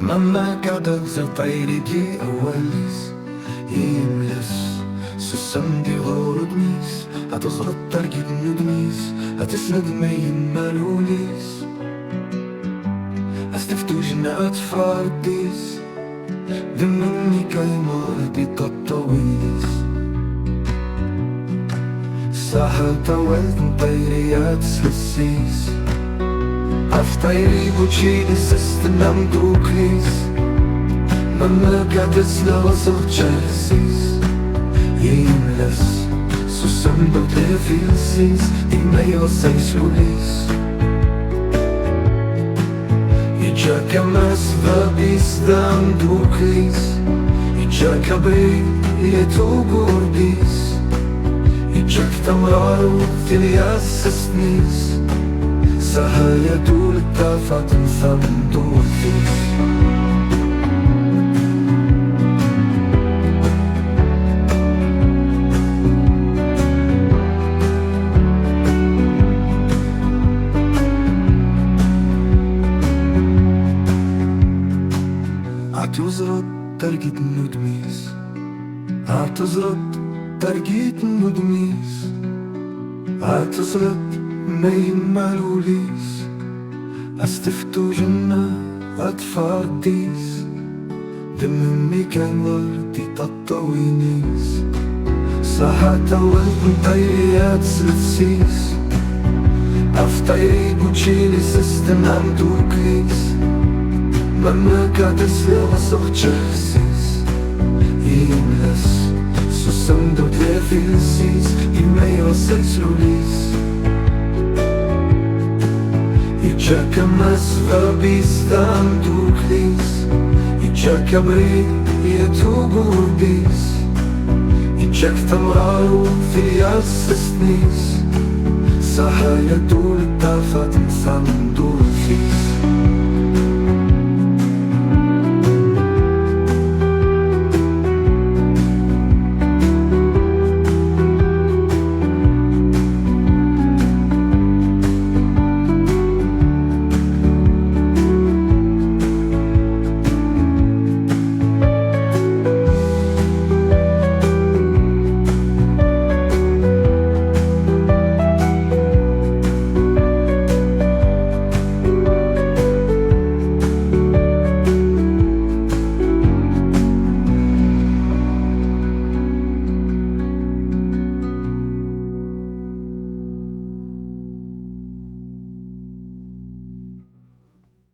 Mamma kadar zapajrigi أوليس يملس سسندي غوردنيس هتزرط ترجي ندميس هتسند مين مالوليس هستفتو جنات فارديس دمني كايمار دي تطويس ساحة تولد مطيريات سلسيس أفتيري بوشيني سستنام دوكليس مما قادس لغصر جالسيس يملس سسندو تفيلسيس إما يوسيسوليس يجاك ماس فابيس دام دوكليس يجاك بي يتوغورديس يجاك تمرارو تلياس سسنيس سهايا دول التافات انثام دورتيس عتزرد ترجيت ندميس عتزرد ترجيت ندميس عتزرد مين مالوليس استفتو جنة أتفارديس دمني كان وردي تطوينيس ساحة والد مطيريات سلسيس أفتيري بوشيلي سيستم أندوكليس مما قادس لغصر جالسيس يملس سسندو تفيلسيس إما يوسيسوليس يجاك ماس فابيس دام دوكليس يجاك بريد يتوغورديس يجاك تمرارو فياس سنيس ساحة يدول التافات انسان دول فيه